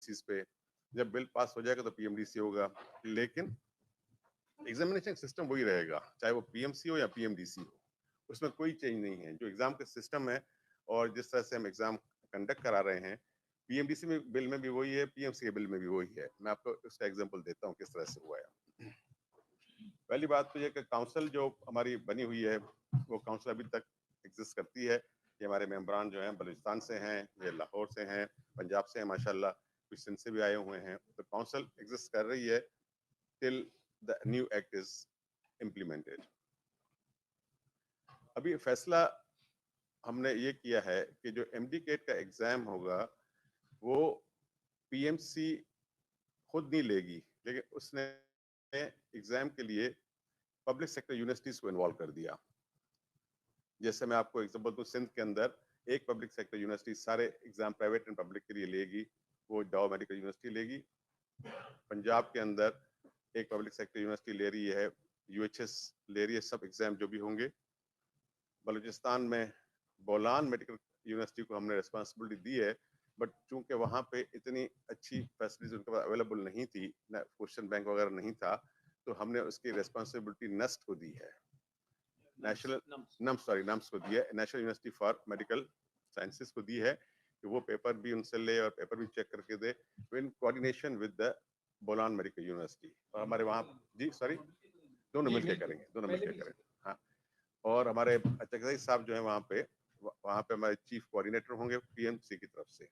Basis पे, जब bill pass हो जाएगा तो पीएमडीसी होगा, लेकिन एग्जामिनेशन सिस्टम वही रहेगा, चाहे वो पीएमसी हो या पीएमडीसी हो, उसमें कोई चेंज नहीं है। जो एग्जाम का सिस्टम है और जिस तरह से हम एग्जाम कंडक्ट करा रहे हैं, पीएमडीसी में बिल में भी वही है, पीएमसी के बिल में भी वही है। मैं आपको उसका एग्जांपल देता हूँ किस तरह से हुआ है। पहली बात तो ये कि काउंसिल जो हमारी बनी हुई है, वो काउंसिल अभी तक एग्जिस्ट करती है। ये हमारे मेंबरान जो हैं बलूचिस्तान से हैं, ये लाहौर से हैं, पंजाब से हैं माशाल्लाह, कुछ सिंध से भी आए हुए हैं। तो काउंसिल एग्जिस्ट कर रही है till the new act is implemented. अभी फैसला हमने ये किया है कि जो एमडी केट का एग्जाम होगा वो पीएमसी खुद नहीं लेगी, लेकिन उसने एग्जाम के लिए पब्लिक सेक्टर यूनिवर्सिटीज को इन्वॉल्व कर दिया। जैसे मैं आपको एग्जांपल दूं, सिंध के अंदर एक पब्लिक सेक्टर यूनिवर्सिटी सारे एग्जाम प्राइवेट एंड पब्लिक के लिए लेगी, वो डाउ मेडिकल यूनिवर्सिटी लेगी। पंजाब के अंदर एक पब्लिक सेक्टर यूनिवर्सिटी ले रही है, यूएचएस ले रही है सब एग्जाम जो भी होंगे। बलूचिस्तान में बोलान मेडिकल यूनिवर्सिटी को हमने रिस्पॉन्सिबिलिटी दी है, बट चूंकि वहाँ पे इतनी अच्छी फैसिलिटीज उनके पास अवेलेबल नहीं थी, क्वेश्चन बैंक वगैरह नहीं था, तो हमने उसकी रिस्पॉन्सिबिलिटी नस्ट को दी है, नेशनल नम्स को दी है, national university for medical sciences को दी है कि वो पेपर भी उनसे ले और पेपर भी चेक करके दे in coordination with the Bolan Medical University. और हमारे वहाँ जी सॉरी दोनों मिलकर करेंगे, दोनों मिलकर करेंगे। हाँ, और हमारे चक्रधारी साहब जो है वहाँ पे हमारे चीफ कोऑर्डिनेटर होंगे पीएमसी की तरफ से।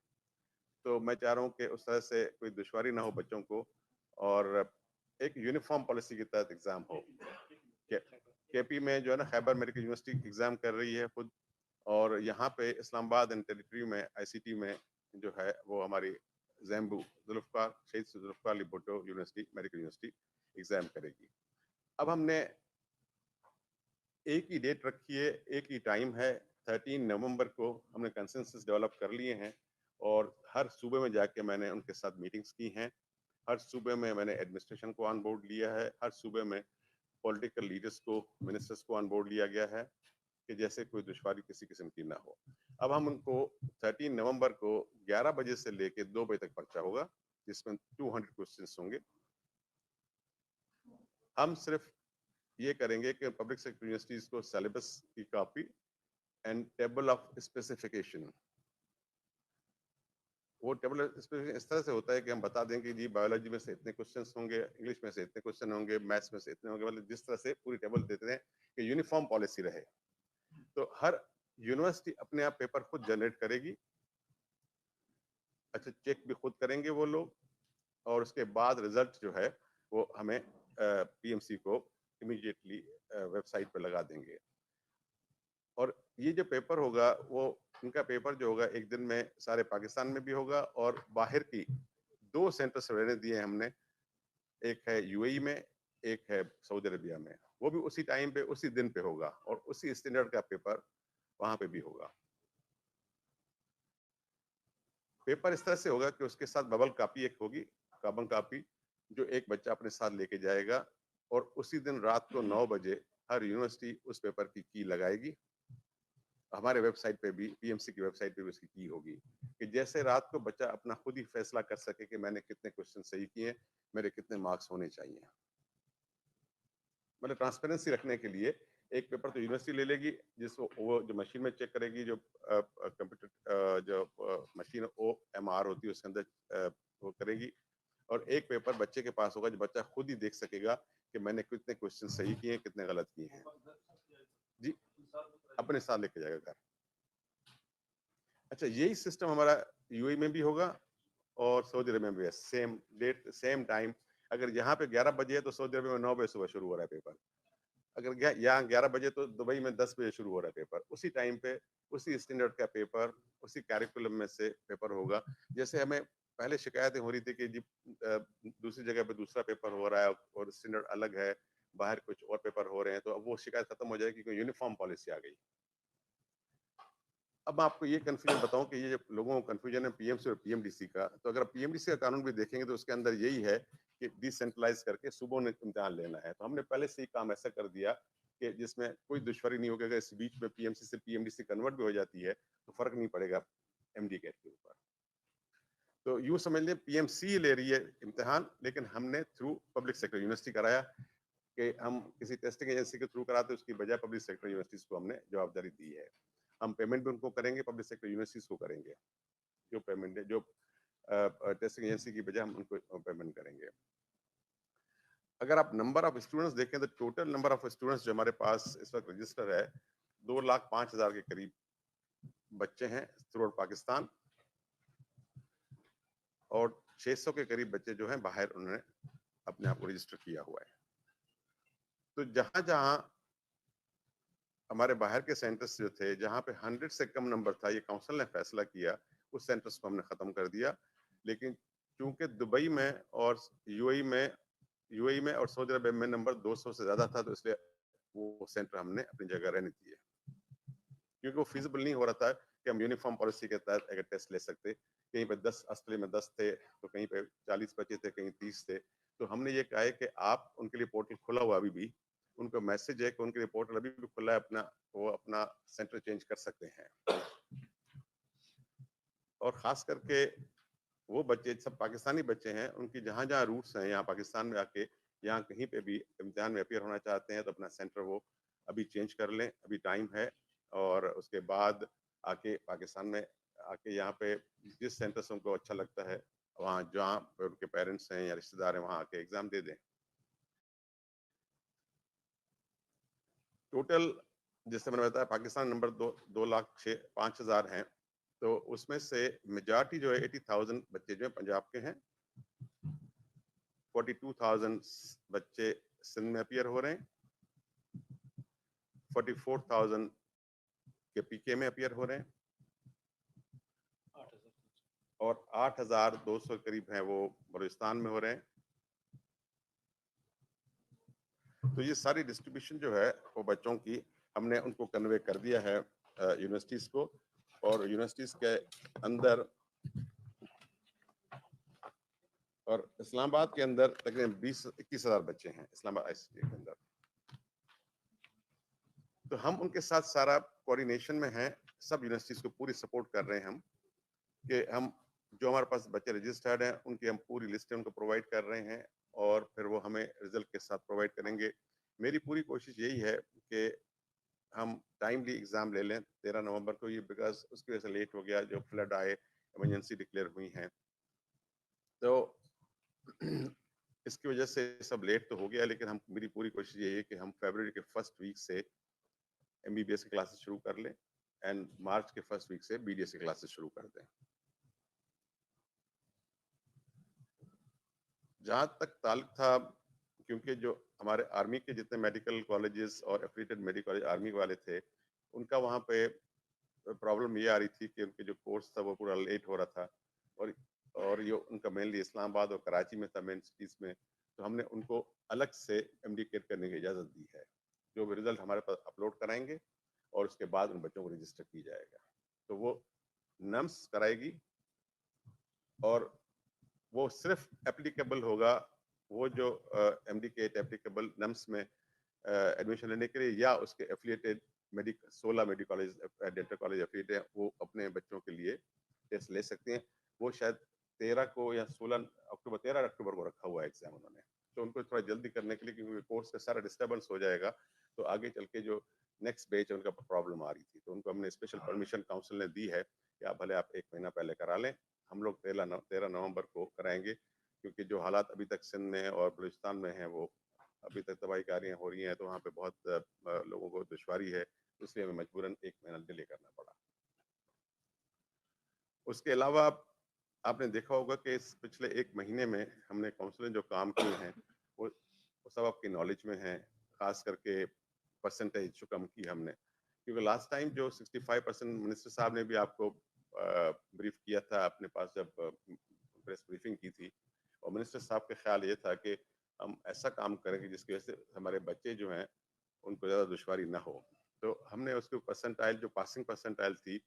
तो मैं चाह रहा हूँ कि उस तरह से कोई दुश्वारी ना हो बच्चों को, और एक यूनिफॉर्म पॉलिसी के तहत एग्जाम हो। केपी में जो है ना खैबर मेडिकल यूनिवर्सिटी एग्जाम कर रही है खुद, और यहाँ पे इस्लामाबाद एंड टेरिटरी में आईसीटी में जो है वो हमारी जैम्बू Zulfiqar Shaheed Zulfiqar Ali Bhutto university medical university exam करेगी। अब हमने एक ही डेट रखी है, एक ही टाइम है, 13 नवंबर को हमने कंसेंसस डेवलप कर लिए हैं, और हर सूबे में जाके मैंने उनके साथ मीटिंग्स की हैं। हर सूबे में मैंने एडमिनिस्ट्रेशन को ऑन बोर्ड लिया है, हर सूबे में पॉलिटिकल लीडर्स को, मिनिस्टर्स को ऑन बोर्ड लिया गया है कि जैसे कोई दुश्वारी किसी किस्म की ना हो। अब हम उनको 13 नवंबर को 11 बजे से लेके 2 बजे तक पर्चा होगा, जिसमें 200 क्वेश्चंस होंगे। हम सिर्फ ये करेंगे कि पब्लिक सेक्टर यूनिवर्सिटीज को सिलेबस की copy and table of specification, वो टेबल स्पेसिफिकेशन इस तरह से होता है कि हम बता दें कि जी बायोलॉजी में से इतने क्वेश्चंस होंगे, इंग्लिश में से इतने क्वेश्चन होंगे, मैथ्स में से इतने होंगे, मतलब जिस तरह से पूरी टेबल देते हैं कि यूनिफॉर्म पॉलिसी रहे। तो हर यूनिवर्सिटी अपने आप पेपर खुद जनरेट करेगी, अच्छा चेक भी खुद करेंगे वो लोग, और उसके बाद रिजल्ट जो है वो हमें पीएमसी को इमीडिएटली वेबसाइट पर लगा देंगे। और ये जो पेपर होगा वो इनका पेपर जो होगा एक दिन में सारे पाकिस्तान में भी होगा, और बाहर की 2 सेंटर्स रहने दिए हमने, एक है यूएई में, एक है सऊदी अरबिया में, वो भी उसी टाइम पे उसी दिन पे होगा और उसी स्टैंडर्ड का पेपर वहां पे भी होगा। पेपर इस तरह से होगा कि उसके साथ बबल कापी एक होगी, कार्बन कापी, जो एक बच्चा अपने साथ लेके जाएगा, और उसी दिन रात को 9 बजे हर यूनिवर्सिटी उस पेपर की लगाएगी। हमारे वेबसाइट पे भी, पीएमसी की वेबसाइट पे भी उसकी की होगी, कि जैसे रात को बच्चा अपना खुद ही फैसला कर सके कि मैंने कितने क्वेश्चन सही किए, मेरे कितने मार्क्स होने चाहिए। मतलब ट्रांसपेरेंसी रखने के लिए एक पेपर तो यूनिवर्सिटी ले लेगी, जिसको वो जो मशीन में चेक करेगी, जो कंप्यूटर जो मशीन OMR होती है उसके अंदर वो करेगी, और एक पेपर बच्चे के पास होगा जो बच्चा खुद ही देख सकेगा कि मैंने कितने क्वेश्चन सही किए हैं, कितने गलत किए हैं। जी, अपने साथ लेके जाएगा घर। अच्छा, यही सिस्टम हमारा यूएई में भी होगा और सऊदी अरब में भी है, सेम डेट सेम टाइम। अगर यहाँ पे 11 बजे है तो सऊदी अरब में 9 बजे सुबह शुरू हो रहा है पेपर। अगर यहाँ 11 बजे तो दुबई में 10 बजे शुरू हो रहा है पेपर। उसी टाइम पे उसी स्टैंडर्ड का पेपर, उसी कैरिकुलम में से पेपर होगा। जैसे हमें पहले शिकायतें हो रही थी कि जी दूसरी जगह पे दूसरा पेपर हो रहा है और स्टैंडर्ड अलग है, बाहर कुछ और पेपर हो रहे हैं, तो अब वो शिकायत खत्म हो जाएगी क्योंकि यूनिफॉर्म पॉलिसी आ गई। अब मैं आपको ये कंफ्यूजन बताऊं कि ये लोगों को कंफ्यूजन है पीएमसी और पीएमडीसी का, तो अगर पीएमडीसी का कानून भी देखेंगे तो उसके अंदर यही है कि डिसेंट्रलाइज करके सूबों ने इम्तिहान लेना है। तो हमने पहले से ही काम ऐसा कर दिया कि जिसमें कोई दुश्वारी नहीं होगी। अगर इस बीच में पीएमसी से पीएमडीसी कन्वर्ट भी हो जाती है तो फर्क नहीं पड़ेगा एमडी कैट के ऊपर। तो यूँ समझ लें पीएमसी ले रही है इम्तिहान, लेकिन हमने थ्रू पब्लिक सेक्टर यूनिवर्सिटी कराया कि हम किसी टेस्टिंग एजेंसी के थ्रू कराते, उसकी बजाय पब्लिक सेक्टर यूनिवर्सिटीज को हमने जवाबदारी दी है। हम पेमेंट भी उनको करेंगे, पब्लिक सेक्टर यूनिवर्सिटीज को करेंगे, जो पेमेंट है, जो टेस्टिंग एजेंसी की बजाय हम उनको पेमेंट करेंगे। अगर आप नंबर ऑफ स्टूडेंट्स देखें तो टोटल नंबर ऑफ स्टूडेंट्स जो हमारे पास इस वक्त रजिस्टर है 2,05,000 के करीब बच्चे हैं थ्रू आउट पाकिस्तान, और 600 के करीब बच्चे जो हैं बाहर उन्होंने अपने आप को रजिस्टर किया हुआ है। तो जहां जहां हमारे बाहर के सेंटर्स जो थे, जहां पे 100 से कम नंबर था, ये काउंसिल ने फैसला किया, उस सेंटर्स को हमने खत्म कर दिया। लेकिन चूंकि दुबई में और यूएई में और सऊदी अरब में नंबर 200 से ज्यादा था, तो इसलिए वो सेंटर हमने अपनी जगह रहने दिए, क्योंकि वो फिजिबल नहीं हो रहा था कि हम यूनिफॉर्म पॉलिसी के तहत अगर टेस्ट ले सकते। कहीं पे 10 ऑस्ट्रेलिया में 10 थे, तो कहीं पे 40 बचे थे, कहीं 30 थे। तो हमने ये कहा है कि आप उनके लिए पोर्टल खुला हुआ अभी भी, उनको मैसेज है कि उनके लिए पोर्टल अभी भी खुला है, वो अपना सेंटर चेंज कर सकते हैं। और खास करके वो बच्चे सब पाकिस्तानी बच्चे हैं, उनकी जहाँ जहाँ रूट्स हैं यहाँ पाकिस्तान में आके, यहाँ कहीं पे भी इम्तिहान में अपियर होना चाहते हैं, तो अपना सेंटर वो अभी चेंज कर लें, अभी टाइम है। और उसके बाद आके पाकिस्तान में आके यहाँ पे जिस सेंटर से उनको अच्छा लगता है, वहाँ जहाँ पे उनके पेरेंट्स हैं या रिश्तेदार हैं, वहाँ आके एग्जाम दे दें। टोटल जैसे मैंने बताया पाकिस्तान नंबर 2,05,000 हैं, तो उसमें से मेजॉरिटी जो है 80,000 बच्चे जो है पंजाब के हैं, 42,000 बच्चे सिंध में अपियर हो रहे हैं, 44,000 के पीके में अपियर हो रहे हैं, और 8,200 करीब हैं वो बलूचिस्तान में हो रहे हैं। तो ये सारी डिस्ट्रीब्यूशन जो है वो बच्चों की हमने उनको कन्वे कर दिया है यूनिवर्सिटीज को, और यूनिवर्सिटीज के अंदर और इस्लामाबाद के अंदर तकरीबन 20-21,000 बच्चे हैं इस्लामाबाद आईसीटी के अंदर। तो हम उनके साथ सारा कोऑर्डिनेशन में हैं, सब यूनिवर्सिटीज को पूरी सपोर्ट कर रहे हैं हम, कि हम जो हमारे पास बच्चे रजिस्टर्ड हैं उनकी हम पूरी लिस्ट उनको प्रोवाइड कर रहे हैं, और फिर वो हमें रिजल्ट के साथ प्रोवाइड करेंगे। मेरी पूरी कोशिश यही है कि हम टाइमली एग्जाम ले लें 13 नवंबर को, ये बिकॉज उसकी वजह से लेट हो गया, जो फ्लड आए, इमरजेंसी डिक्लेयर हुई हैं, तो इसकी वजह से सब लेट तो हो गया। लेकिन हम मेरी पूरी कोशिश यही है कि हम फरवरी के फर्स्ट वीक से एमबीबीएस की क्लासेस शुरू कर लें, एंड मार्च के फर्स्ट वीक से बीडीएस की क्लासेस शुरू कर दें। जहाँ तक ताल्लुक था, क्योंकि जो हमारे आर्मी के जितने मेडिकल कॉलेजेस और एफिलिएटेड मेडिकल कॉलेज आर्मी वाले थे, उनका वहाँ पे प्रॉब्लम ये आ रही थी कि उनके जो कोर्स था वो पूरा लेट हो रहा था, और ये उनका मेनली इस्लामाबाद और कराची में था, मेन सिटीज में। तो हमने उनको अलग से एमडीकेट करने की इजाज़त दी है, जो भी रिजल्ट हमारे पास अपलोड कराएंगे और उसके बाद उन बच्चों को रजिस्टर की जाएगा। तो वो नम्स कराएगी, और वो सिर्फ एप्लीकेबल होगा वो जो एमडीकेट एप्लीकेबल नम्स में एडमिशन लेने के लिए, या उसके affiliated 16 medical college dental college affiliate है, वो अपने बच्चों के लिए टेस्ट ले सकते हैं। वो शायद 13 को या 13 अक्टूबर को रखा हुआ है एग्जाम उन्होंने, तो उनको थोड़ा जल्दी करने के लिए, क्योंकि कोर्स का सारा डिस्टर्बेंस हो जाएगा, तो आगे चल के जो नेक्स्ट बैच उनका प्रॉब्लम आ रही थी, तो उनको हमने स्पेशल परमिशन काउंसिल ने दी है कि आप भले आप 1 महीना पहले करा लें, हम लोग 13 नवंबर को कराएंगे, क्योंकि जो हालात अभी तक सिंध में और बलूचिस्तान में हैं, वो अभी तक तबाही कारियाँ हो रही हैं, तो वहाँ पे बहुत लोगों को दुश्वारी है, इसलिए हमें मजबूरन 1 महीना डिले करना पड़ा। उसके अलावा आपने देखा होगा कि इस पिछले 1 महीने में हमने काउंसिल जो काम किए हैं, वो सब आपकी नॉलेज में हैं, खास करके परसेंटेज जो कम की हमने, क्योंकि लास्ट टाइम जो 65% मिनिस्टर साहब ने भी आपको ब्रीफ किया था अपने पास जब प्रेस ब्रीफिंग की थी, और मिनिस्टर साहब का ख्याल ये था कि हम ऐसा काम करेंगे जिसकी वजह से हमारे बच्चे जो हैं उनको ज़्यादा दुश्वारी ना हो। तो हमने उसके परसेंटाइल, जो पासिंग परसेंटाइल थी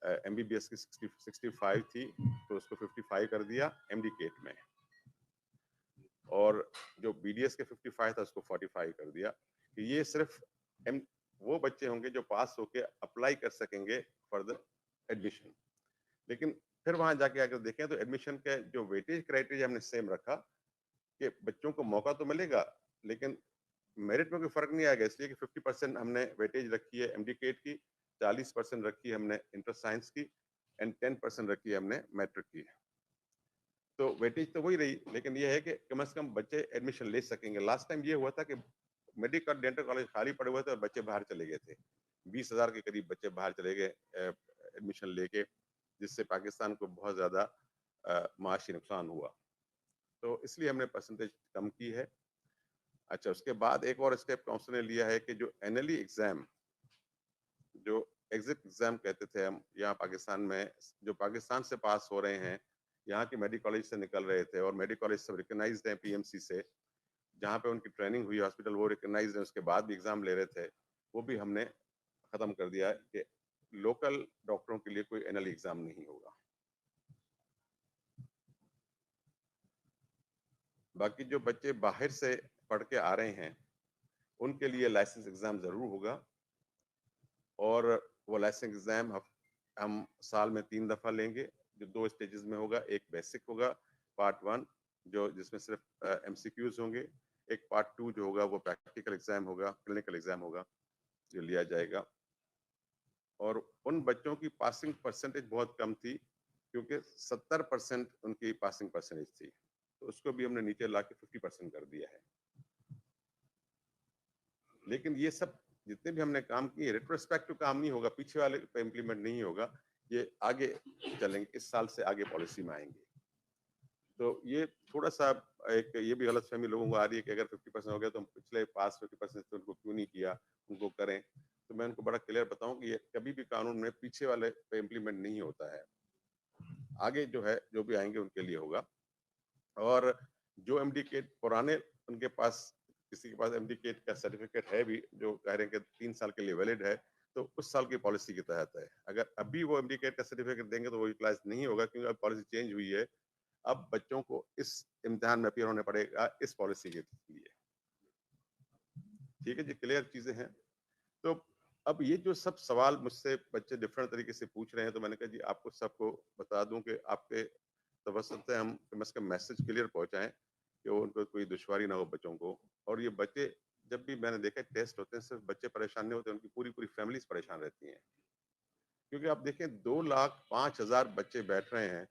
एमबीबीएस की 65 थी, तो उसको 55 कर दिया एमडीकेट में, और जो बीडीएस के 55 था उसको 45 कर दिया, कि ये सिर्फ वो बच्चे होंगे जो पास होके अप्लाई कर सकेंगे फॉर द एडमिशन। लेकिन फिर वहां जाके अगर देखें तो एडमिशन के जो वेटेज क्राइटेरिया हमने सेम रखा कि बच्चों को मौका तो मिलेगा, लेकिन मेरिट में कोई फर्क नहीं आएगा, इसलिए कि 50% हमने वेटेज रखी है एमडीकेट की, 40% रखी है हमने इंटर साइंस की, एंड 10% रखी है हमने मैट्रिक की। तो वेटेज तो वही रही, लेकिन ये है कि कम से कम बच्चे एडमिशन ले सकेंगे। लास्ट टाइम ये हुआ था कि मेडिकल डेंटल कॉलेज खाली पड़े हुए थे और बच्चे बाहर चले गए थे। 20,000 के करीब बच्चे बाहर चले गए एडमिशन लेके, जिससे पाकिस्तान को बहुत ज्यादा माशी नुकसान हुआ। तो इसलिए हमने परसेंटेज कम की है। अच्छा, उसके बाद एक और स्टेप काउंसिल ने लिया है कि जो एनुअली एग्जाम, जो एग्जिट एग्जाम कहते थे हम यहाँ पाकिस्तान में, जो पाकिस्तान से पास हो रहे हैं, यहाँ के मेडिकल कॉलेज से निकल रहे थे, और मेडिकल कॉलेज सब रिकग्नाइज्ड हैं पीएमसी से, जहाँ पे उनकी ट्रेनिंग हुई हॉस्पिटल वो रिकग्नाइज्ड है, उसके बाद भी एग्जाम ले रहे थे, वो भी हमने खत्म कर दिया है कि लोकल डॉक्टरों के लिए कोई एनुअल एग्जाम नहीं होगा। बाकी जो बच्चे बाहर से पढ़ के आ रहे हैं उनके लिए लाइसेंस एग्जाम जरूर होगा, और वो लाइसेंस एग्जाम हम साल में 3 दफा लेंगे, जो 2 स्टेजेस में होगा। एक बेसिक होगा पार्ट 1 जो जिसमें सिर्फ एमसीक्यूज होंगे, एक पार्ट 2 जो होगा वो प्रैक्टिकल एग्जाम होगा, क्लिनिकल एग्जाम होगा जो लिया जाएगा। और उन बच्चों की पासिंग परसेंटेज बहुत कम थी, क्योंकि 70% उनकी पासिंग परसेंटेज थी, तो उसको भी हमने नीचे ला के 50% कर दिया है। लेकिन ये सब जितने भी हमने काम किए रेट्रोस्पेक्टिव काम नहीं होगा, पीछे वाले पे इम्प्लीमेंट नहीं होगा, ये आगे चलेंगे, इस साल से आगे पॉलिसी में आएंगे। तो ये थोड़ा सा एक ये भी गलतफहमी लोगों को आ रही है कि अगर 50% हो गया तो हम पिछले पास 50% से उनको क्यों नहीं किया, उनको करें। तो मैं उनको बड़ा क्लियर बताऊं कि ये कभी भी कानून में पीछे वाले पे इम्प्लीमेंट नहीं होता है, आगे जो है जो भी आएंगे उनके लिए होगा। और जो एमडीकेट पुराने उनके पास, किसी के पास एमडीकेट का सर्टिफिकेट है भी जो कह रहे हैं कि 3 साल के लिए वैलिड है, तो उस साल की पॉलिसी के तहत है। अगर अभी वो एमडीकेट का सर्टिफिकेट देंगे तो वो यूटिलाइज नहीं होगा, क्योंकि अब पॉलिसी चेंज हुई है। अब बच्चों को इस इम्तिहान में अपीयर होने पड़ेगा इस पॉलिसी के लिए। ठीक है जी, क्लियर चीजें हैं। तो अब ये जो सब सवाल मुझसे बच्चे डिफरेंट तरीके से पूछ रहे हैं, तो मैंने कहा जी आपको सबको बता दूं कि आपके तवसत से हम कम से कम मैसेज क्लियर पहुंचाएं कि उनको कोई दुश्वारी ना हो बच्चों को। और ये बच्चे जब भी मैंने देखा टेस्ट होते हैं, सिर्फ बच्चे परेशान नहीं होते, उनकी पूरी पूरी फैमिलीज परेशान रहती हैं। क्योंकि आप देखें 2,05,000 बच्चे बैठ रहे हैं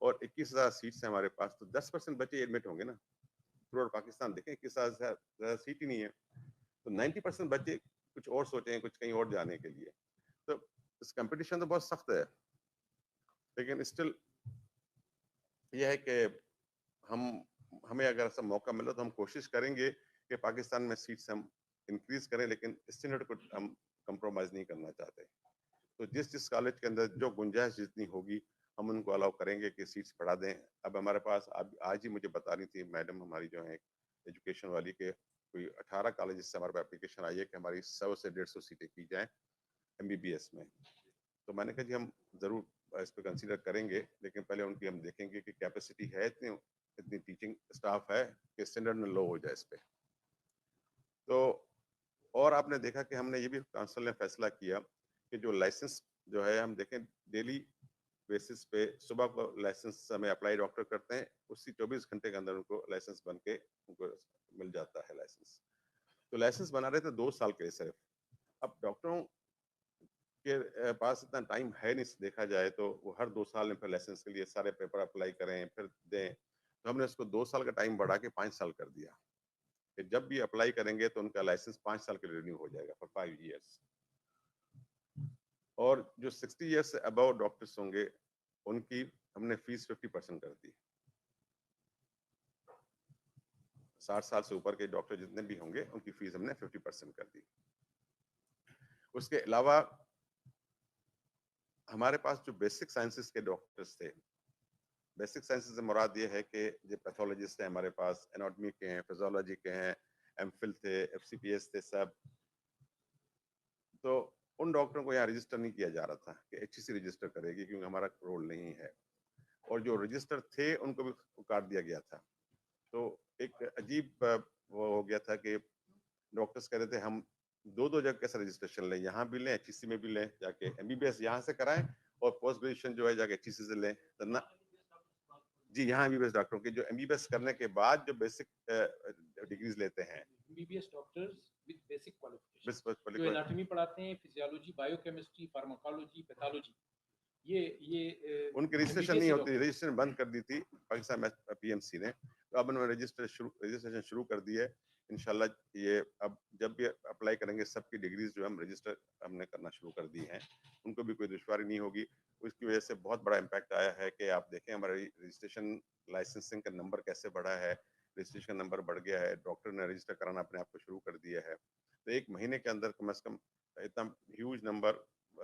और 21,000 सीट्स हैं हमारे पास, तो 10% बच्चे एडमिट होंगे ना थ्रू आउट पाकिस्तान। देखें 21,000 सीट ही नहीं है, तो 90% बच्चे कुछ और सोचे हैं, कुछ कहीं और जाने के लिए। तो इस कंपटीशन तो बहुत सख्त है, लेकिन स्टिल ये है कि हम हमें अगर ऐसा मौका मिला तो हम कोशिश करेंगे कि पाकिस्तान में सीट्स हम इंक्रीज करें, लेकिन स्टैंडर्ड को हम कंप्रोमाइज नहीं करना चाहते। तो जिस जिस कॉलेज के अंदर जो गुंजाइश जितनी होगी हम उनको अलाउ करेंगे कि सीट्स बढ़ा दें। अब हमारे पास अब आज ही मुझे बता रही थी मैडम हमारी जो है एजुकेशन वाली के, कोई 18 कॉलेज से हमारे पास एप्लीकेशन आई है कि हमारी 100 से 150 सीटें की जाएं एमबीबीएस में। तो मैंने कहा जी हम जरूर इस पर कंसीडर करेंगे, लेकिन पहले उनकी हम देखेंगे कि कैपेसिटी है, इतनी इतनी टीचिंग स्टाफ है कि स्टैंडर्ड न लो हो जाए इस पे। तो और आपने देखा कि हमने ये भी काउंसिल ने फैसला किया कि जो लाइसेंस जो है हम देखें डेली बेसिस पे, सुबह को लाइसेंस हमें अप्लाई डॉक्टर करते हैं, उसी 24 घंटे के अंदर उनको लाइसेंस बन के उनको मिल जाता है लाइसेंस। तो लाइसेंस बना रहे थे 2 साल के लिए सिर्फ। अब डॉक्टरों के पास इतना टाइम है नहीं, देखा जाए तो वो हर 2 साल में फिर लाइसेंस के लिए सारे पेपर अप्लाई करें फिर दें। तो हमने उसको 2 साल का टाइम बढ़ा के 5 साल कर दिया कि जब भी अप्लाई करेंगे तो उनका लाइसेंस 5 साल के लिए रिन्यू हो जाएगा फॉर 5 ईयर्स। और जो 60 ईयर्स से अबव डॉक्टर्स होंगे उनकी हमने फीस 50% कर दी। 60 साल से ऊपर के डॉक्टर जितने भी होंगे उनकी फीस हमने 50% कर दी। उसके अलावा हमारे पास जो बेसिक साइंसेस के डॉक्टर्स थे, बेसिक साइंसेस से मुराद ये है कि जो पैथोलॉजिस्ट हैं हमारे पास, एनाटॉमी के हैं, फिजियोलॉजी के हैं, एमफिल थे, एफसीपीएस थे सब, तो उन डॉक्टरों को यहाँ रजिस्टर नहीं किया जा रहा था कि एचसीसी रजिस्टर करेगी, क्योंकि हमारा रोल नहीं है। और जो रजिस्टर थे उनको भी काट दिया गया था। तो एक अजीब वो हो गया था कि डॉक्टर्स कह रहे थे हम दो दो जगह कैसे रजिस्ट्रेशन लें, यहाँ भी लें एचईसी में भी लें, जाके एमबीबीएस यहाँ से कराएं और पोस्ट ग्रेजुएशन जो है जाके HEC से लें तो ना जी यहाँ एमबीबीएस डॉक्टरों के जो एमबीबीएस करने के बाद जो बेसिक डिग्रीज लेते हैं MBBS doctors with basic qualification basic जो क्वालिफिकेशन एनाटॉमी पढ़ाते हैं, फिजियोलॉजी, बायोकेमिस्ट्री, फार्माकोलॉजी, पैथोलॉजी, ये उनकी रजिस्ट्रेशन एमबीबीएस नहीं ही होती, डॉक्टर। रजिस्ट्रेशन बंद कर दी थी पाकिस्तान पीएमसी ने, तो अब उन्होंने रजिस्ट्रेशन शुरू कर दी है। इंशाल्लाह ये अब जब भी अप्लाई करेंगे सबकी डिग्रीज जो हम रजिस्टर हमने करना शुरू कर दी हैं, उनको भी कोई दुश्वारी नहीं होगी। उसकी वजह से बहुत बड़ा इम्पैक्ट आया है कि आप देखें हमारा रजिस्ट्रेशन लाइसेंसिंग का नंबर कैसे बढ़ा है, रजिस्ट्रेशन नंबर बढ़ गया है, डॉक्टर ने रजिस्टर कराना अपने आप को शुरू कर दिया है। तो 1 महीने के अंदर कम से कम इतना huge number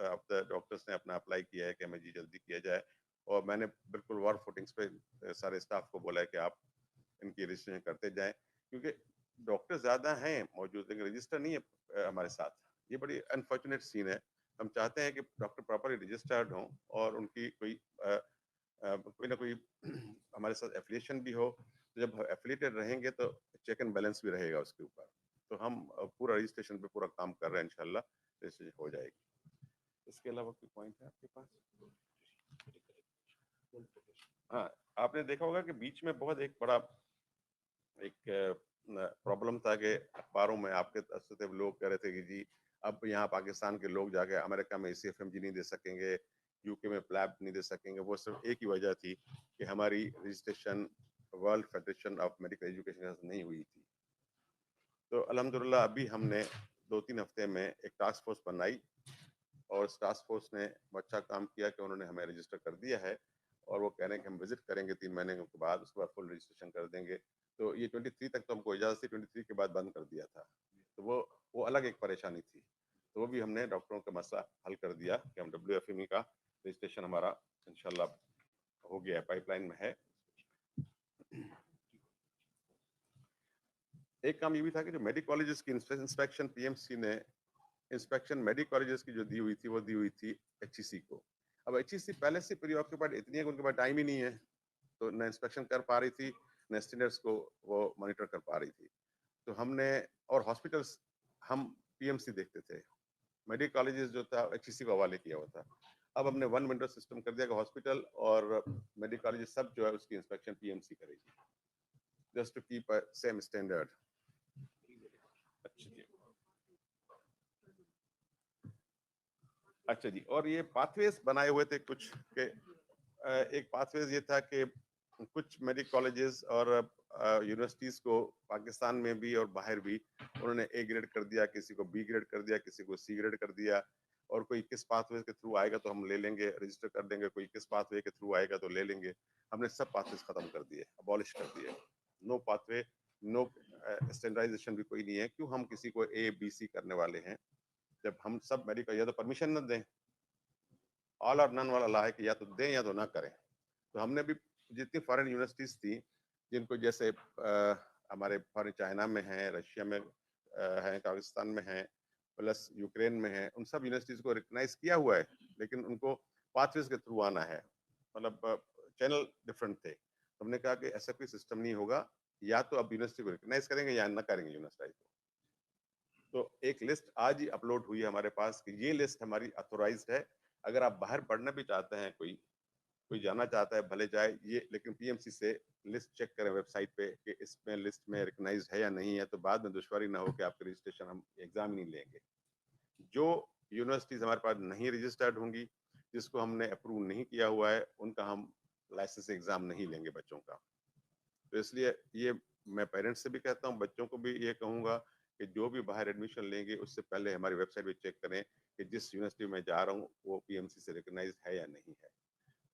of the doctors ने अपना अप्लाई किया है कि हमें जी जल्दी किया जाए। और मैंने बिल्कुल वॉर फुटिंग्स पे सारे स्टाफ को बोला है कि आप इनकी रजिस्ट्रेशन करते जाएं, क्योंकि डॉक्टर ज़्यादा हैं मौजूद लेकिन रजिस्टर नहीं है हमारे साथ। ये बड़ी अनफॉर्चुनेट सीन है। हम चाहते हैं कि डॉक्टर प्रॉपरली रजिस्टर्ड हों और उनकी कोई ना कोई हमारे साथ एफिलिएशन भी हो। तो जब एफिलिएटेड रहेंगे तो चेक एंड बैलेंस भी रहेगा उसके ऊपर। तो हम पूरा रजिस्ट्रेशन पे पूरा काम कर रहे हैं, इंशाल्लाह रजिस्ट्रेशन हो जाएगी। इसके अलावा कोई पॉइंट है आपके पास? हाँ, आपने देखा होगा कि बीच में बहुत एक बड़ा एक प्रॉब्लम था कि अखबारों में आपके से लोग कह रहे थे कि जी अब यहाँ पाकिस्तान के लोग जाके अमेरिका में CFMG नहीं दे सकेंगे, यूके में प्लैब नहीं दे सकेंगे। वो सिर्फ एक ही वजह थी कि हमारी registration world federation of medical education नहीं हुई थी। तो अल्हम्दुलिल्लाह अभी हमने 2-3 हफ्ते में एक टास्क फोर्स बनाई और उस टास्क फोर्स ने अच्छा काम किया कि उन्होंने हमें रजिस्टर कर दिया है और वो कह रहे हैं कि हम विजिट करेंगे 3 महीने के बाद, उसके बाद फुल रजिस्ट्रेशन कर देंगे। तो ये 23 तक तो हमको इजाज़त थी, 23 के बाद बंद कर दिया था। तो वो अलग एक परेशानी थी। तो वो भी हमने डॉक्टरों का मसला हल कर दिया कि हम WFME का रजिस्ट्रेशन हमारा इंशाल्लाह हो गया है, पाइपलाइन में है। एक काम ये भी था कि जो मेडिकल कॉलेजेस की इंस्पेक्शन पीएमसी ने इंस्पेक्शन मेडिकल कॉलेजेस की जो दी हुई थी वो दी हुई थी HEC को। अब HEC पहले से प्री ऑक्यूपाइड इतनी है कि उनके पास टाइम ही नहीं है, तो न इंस्पेक्शन कर पा रही थी न स्टैंडर्ड्स को वो मॉनिटर कर पा रही थी। तो हमने और हॉस्पिटल्स हम पीएमसी देखते थे, मेडिकल कॉलेजेस जो था HEC को हवाले किया हुआ था। अब हमने वन विंडो सिस्टम कर दिया कि हॉस्पिटल और मेडिकल कॉलेजेस सब जो है उसकी इंस्पेक्शन पीएमसी करेगी, just to keep same standard. अच्छा जी, और ये पाथवेज बनाए हुए थे कुछ के एक पाथवेज ये था कि कुछ मेडिकल कॉलेजेस और यूनिवर्सिटीज को पाकिस्तान में भी और बाहर भी उन्होंने A ग्रेड कर दिया, किसी को B ग्रेड कर दिया, किसी को C ग्रेड कर दिया। और कोई किस पाथवे के थ्रू आएगा तो हम ले लेंगे, रजिस्टर कर देंगे, कोई किस पाथवे के थ्रू आएगा तो ले लेंगे। हमने सब पाथवेज खत्म कर दिए, अबॉलिश कर दिए। नो पाथवे, नो स्टैंडर्डाइजेशन भी कोई नहीं है। क्यों हम किसी को A B C करने वाले हैं जब हम सब मेडिकल या तो परमिशन न दें, ऑल और नन वाला ला है कि या तो दें या तो ना करें। तो हमने भी जितनी फॉरेन यूनिवर्सिटीज थी जिनको जैसे हमारे फॉरेन चाइना में है, रशिया में है, काजाकिस्तान में है, प्लस यूक्रेन में है, उन सब यूनिवर्सिटीज को रिकग्नाइज किया हुआ है, लेकिन उनको पाथवेज के थ्रू आना है, मतलब चैनल डिफरेंट थे। तो हमने कहा कि ऐसा कोई सिस्टम नहीं होगा, या तो अब यूनिवर्सिटी को रिकग्नाइज करेंगे या ना करेंगे यूनिवर्सिटी को। तो एक लिस्ट आज ही अपलोड हुई है हमारे पास कि ये लिस्ट हमारी अथोराइज्ड है। अगर आप बाहर पढ़ना भी चाहते हैं, कोई जाना चाहता है भले जाए ये, लेकिन पीएमसी से लिस्ट चेक करें वेबसाइट पे कि इसमें लिस्ट में रिकग्नाइज है या नहीं है, तो बाद में दुश्वारी ना हो कि आपके रजिस्ट्रेशन हम एग्जाम ही नहीं लेंगे। जो यूनिवर्सिटीज हमारे पास नहीं रजिस्टर्ड होंगी, जिसको हमने अप्रूव नहीं किया हुआ है, उनका हम लाइसेंस एग्जाम नहीं लेंगे बच्चों का। तो इसलिए ये मैं पेरेंट्स से भी कहता हूँ, बच्चों को भी ये कहूँगा कि जो भी बाहर एडमिशन लेंगे उससे पहले हमारी वेबसाइट पे चेक करें कि जिस यूनिवर्सिटी में जा रहा हूँ वो पीएमसी से रिकग्नाइज है या नहीं है।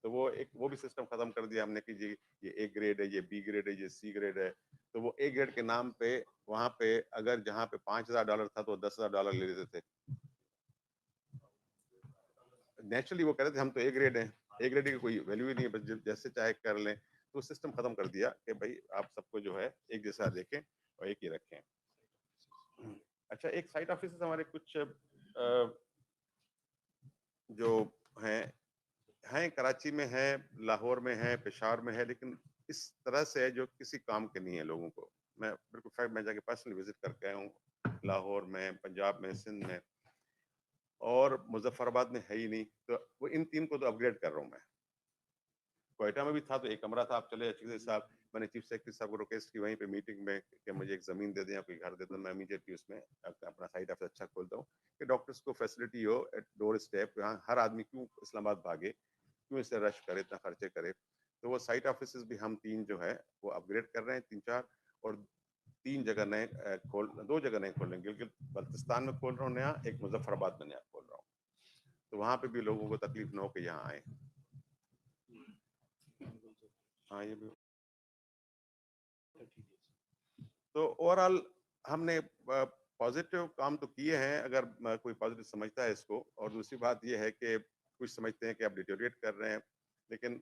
तो वो भी सिस्टम खत्म कर दिया हमने कि जी ये A ग्रेड है, ये B ग्रेड है, ये C ग्रेड है। तो वो A ग्रेड के नाम पे वहाँ पे अगर जहाँ पे $5,000 था तो $10,000 ले लेते थे। नेचुरली वो कह रहे थे हम तो A ग्रेड हैं, A ग्रेड की कोई वैल्यू ही नहीं है, बस जैसे चाहे कर लें। तो सिस्टम खत्म कर दिया कि भाई आप सबको जो है एक जैसा देखें और एक ही रखें। अच्छा, एक साइट ऑफिस हमारे कुछ जो हैं कराची में है, लाहौर में है, पेशावर में है, लेकिन इस तरह से है जो किसी काम के नहीं है लोगों को। मैं बिल्कुल फैक्ट मैं जाके पर्सनली विजिट करके आया हूँ लाहौर में, पंजाब में, सिंध में। और मुजफ्फराबाद में है ही नहीं, तो वो इन 3 को तो अपग्रेड कर रहा हूँ मैं। क्वेटा में भी था तो एक कमरा था, आप चले जाइए साहब, मैंने चीफ सेक्रेटरी साहब को रिक्वेस्ट की वहीं पे मीटिंग में कि मुझे एक ज़मीन दे दें या कोई घर दे दें, मैं इमीडिएटली उसमें अपना साइट ऑफिस अच्छा खोलता हूँ कि डॉक्टर्स को फैसिलिटी हो एट डोर स्टेप। यहाँ हर आदमी क्यों इस्लामाबाद भागे, क्यों इसे रश करे, इतना खर्चे करे। तो वो साइट ऑफिस भी हम 3 जो है वो अपग्रेड कर रहे हैं, 3-4, और 3 जगह नए 2 जगह नए खोल रहे हैं। गिलगित बल्तिस्तान में खोल रहा हूँ नया, एक मुजफ्फराबाद में नया खोल रहा हूँ, तो वहाँ पे भी लोगों को तकलीफ ना हो कि यहाँ आए। हाँ, ये भी। तो ओवरऑल हमने पॉजिटिव काम तो किए हैं, अगर कोई पॉजिटिव समझता है इसको। और दूसरी बात ये है कि कुछ समझते हैं कि आप डिटोरिएट कर रहे हैं, लेकिन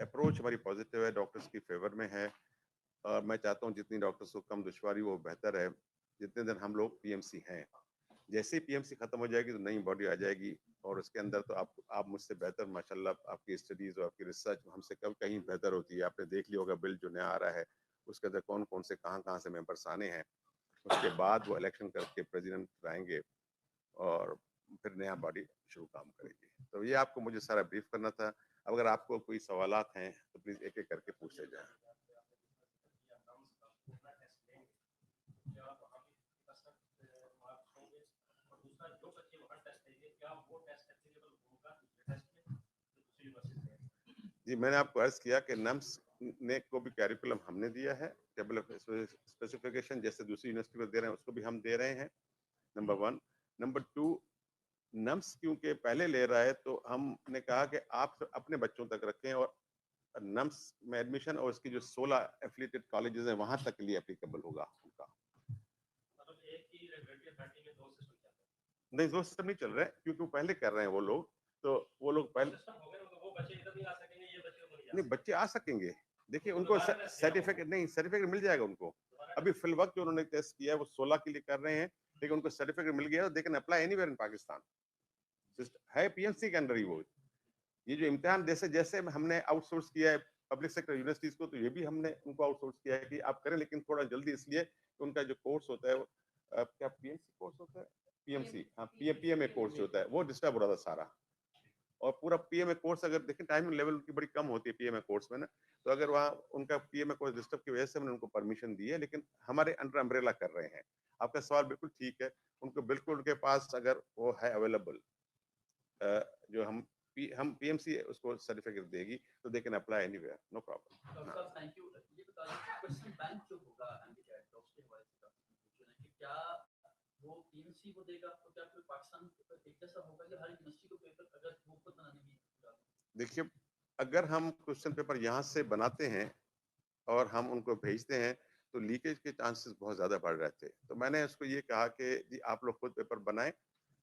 अप्रोच हमारी पॉजिटिव है, डॉक्टर्स की फेवर में है। और मैं चाहता हूँ जितनी डॉक्टर्स को कम दुश्वारी वो बेहतर है। जितने दिन हम लोग पीएमसी हैं, जैसे ही पीएमसी खत्म हो जाएगी तो नई बॉडी आ जाएगी, और उसके अंदर तो आप मुझसे बेहतर, माशाल्लाह, आपकी स्टडीज और आपकी रिसर्च हमसे कहीं बेहतर होती है। आपने देख लिया होगा बिल जो नया आ रहा है, उसके अंदर कौन कौन से कहाँ से मेंबर्स आने हैं। उसके बाद वो इलेक्शन करके प्रेसिडेंट आएंगे और फिर नया बॉडी शुरू काम करेगी। तो ये आपको मुझे सारा ब्रीफ करना था। अब अगर आपको कोई सवालात हैं तो प्लीज एक एक करके पूछते जाएं। जी, मैंने आपको अर्ज किया कि नम्स ने को भी कैरिकुलम हमने दिया है, टेबल ऑफ स्पेसिफिकेशन जैसे दूसरी यूनिवर्सिटी को दे रहे हैं उसको भी हम दे रहे हैं, नंबर 1। नंबर 2, नम्स क्योंकि पहले ले रहा है तो हमने कहा कि आप अपने बच्चों तक रखें, और नम्स में एडमिशन और उसकी जो 16 एफिलिएटेड कॉलेजेस हैं वहां तक के लिए एप्लीकेबल होगा उनका। नहीं, दो सिस्टम नहीं चल रहे हैं क्योंकि वो पहले कर रहे हैं वो लोग, तो वो लोग पहले नहीं, बच्चे आ सकेंगे। देखिए उनको सर्टिफिकेट नहीं, सर्टिफिकेट मिल जाएगा उनको। अभी फिल वक्त जो उन्होंने टेस्ट किया है वो 16 के लिए कर रहे हैं, लेकिन उनको सर्टिफिकेट मिल गया, दे can apply anywhere in Pakistan. है पीएमसी के अंडर ही वो। ये जो इम्तिहान जैसे जैसे हमने आउटसोर्स किया है पब्लिक सेक्टर यूनिवर्सिटीज को, तो ये भी हमने उनको आउटसोर्स किया है कि आप करें, लेकिन थोड़ा जल्दी, इसलिए कि उनका जो कोर्स होता है क्या पीएमसी कोर्स होता है, पीएमसी, हाँ, पीएमए कोर्स जो होता है वो डिस्टर्ब हो रहा था सारा। और पूरा पीएमए कोर्स अगर देखें, टाइमिंग लेवल की बड़ी कम होती है पीएमए कोर्स में ना, तो अगर वहाँ उनका पीएमए कोर्स डिस्टर्ब की वजह से हमने उनको परमिशन दी है, लेकिन हमारे अंडर अम्ब्रेला कर रहे हैं। आपका सवाल बिल्कुल ठीक है, उनको बिल्कुल उनके पास अगर वो है अवेलेबल, जो हम पीएमसी उसको सर्टिफिकेट देगी तो they can apply anywhere, no problem. Doctor साहब थैंक यू। ये बताइए क्वेश्चन बैंक जो होगा हैंडीकैप डॉक्टर के हवाले से पूछना है कि क्या वो पीएमसी को देगा, तो क्या कोई पाकिस्तान एक जैसा होगा कि हर यूनिवर्सिटी को पेपर अगर वो खुद बनाने की? देखिए, अगर हम क्वेश्चन पेपर यहाँ से बनाते हैं और हम उनको भेजते हैं तो लीकेज के चांसेस बहुत ज़्यादा बढ़ रहे थे। तो मैंने उसको ये कहा कि जी आप लोग खुद पेपर बनाएं,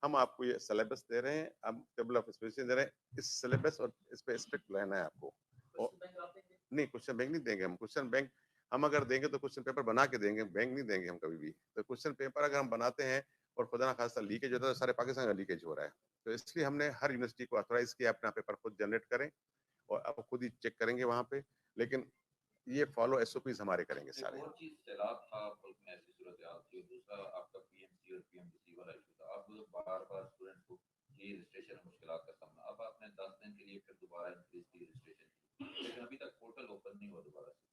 हम आपको ये सिलेबस दे रहे हैं, हम टेबल ऑफ स्पेसिफिकेशन दे रहे हैं, इस सिलेबस और इस पे स्ट्रिक्ट रहना है आपको। और नहीं, क्वेश्चन बैंक नहीं देंगे हम। क्वेश्चन बैंक हम अगर देंगे तो क्वेश्चन पेपर बना के देंगे, बैंक नहीं देंगे हम कभी भी। तो क्वेश्चन पेपर अगर हम बनाते हैं और खुदा ना खास्ता लीकेज होता है, तो सारे पाकिस्तान का लीकेज हो रहा है। तो इसलिए हमने हर यूनिवर्सिटी को ऑथोराइज किया अपना पेपर खुद जनरेट करें और आप खुद ही चेक करेंगे वहाँ पे, लेकिन ये फॉलो एसओपीज हमारे करेंगे सारे। और चीज सैलाब था, मुल्क में ऐसी सूरत हाल थी, दूसरा आपका पीएमसी और पीएमडीसी वाला इशू था। अब बार-बार स्टूडेंट को ये रजिस्ट्रेशन मुश्किलात का सामना। अब आपने 10 दिन के लिए फिर दोबारा इंक्रीज की रजिस्ट्रेशन, लेकिन अभी तक पोर्टल ओपन नहीं हुआ दोबारा से।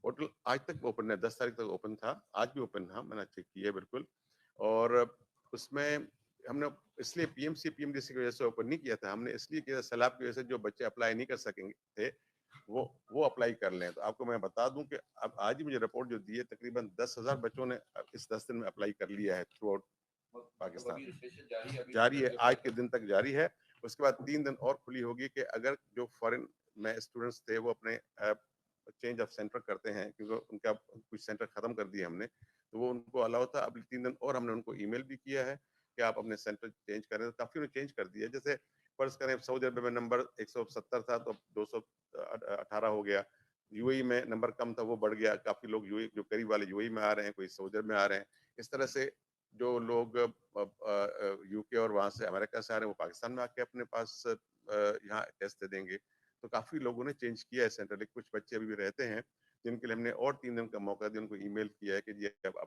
पोर्टल आज तक ओपन है, 10 तारीख तक ओपन था, आज भी ओपन था, मैंने चेक किया बिल्कुल। और उसमें हमने इसलिए पीएमसी पीएमडीसी की वजह से ओपन नहीं किया था, हमने इसलिए किया सैलाब की वजह से जो बच्चे अप्लाई नहीं कर सकेंगे थे वो अप्लाई कर लें। तो आपको मैं बता दूं कि अब आज ही मुझे रिपोर्ट जो दी है, तकरीबन 10,000 बच्चों ने इस 10 दिन में अप्लाई कर लिया है थ्रू आउट पाकिस्तान। जारी है, आज के दिन तक जारी है। उसके बाद 3 दिन और खुली होगी कि अगर जो फॉरेन में स्टूडेंट्स थे वो अपने चेंज ऑफ सेंटर करते हैं, क्योंकि उनका कुछ सेंटर खत्म कर दिए हमने, तो वो उनको अलाउ था। अब 3 दिन और हमने उनको ईमेल भी किया है कि आप अपने सेंटर चेंज करें। तो काफी उन्होंने चेंज कर दिया। जैसे फर्ज करें सऊदी अरब में नंबर 170 था तो 218 हो गया। यूएई में नंबर कम था, वो बढ़ गया। काफी लोग यूएई, जो करीब वाले यूएई में आ रहे हैं, कोई सऊदी अरब में आ रहे हैं। इस तरह से जो लोग यूके और वहाँ से अमेरिका से आ रहे हैं, वो पाकिस्तान में आके अपने पास यहाँ टेस्ट दे देंगे। तो काफी लोगों ने चेंज किया है सेंटर, लेकिन कुछ बच्चे अभी भी रहते हैं जिनके लिए हमने और 3 दिन का मौका दिया, उनको ईमेल किया है कि जी अब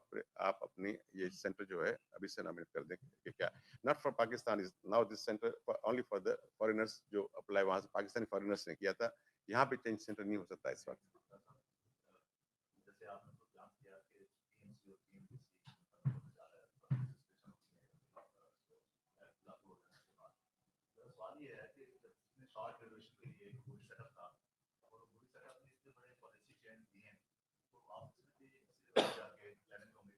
आप अपनी ये सेंटर जो है अभी से नॉमिनेट कर दें कि क्या not for Pakistan is now this centre only for the foreigners जो अप्लाई वहां से पाकिस्तानी फॉरेनर्स ने किया था। यहाँ पे चेंज सेंटर नहीं हो सकता इस वक्त। जैसे आपने तो प्लान किया कि पीएमसी और पीएमडीसी जा रहा है लागू हो जाने के बाद सवाल ये है कि इसमें शॉर्ट ड्यूरेशन के लिए कोई सेटअप था और वही सेटअप में इतने बड़े पॉलिसी चेंज दिए हैं तो आप इसमें भी जाके प्लानिंग को में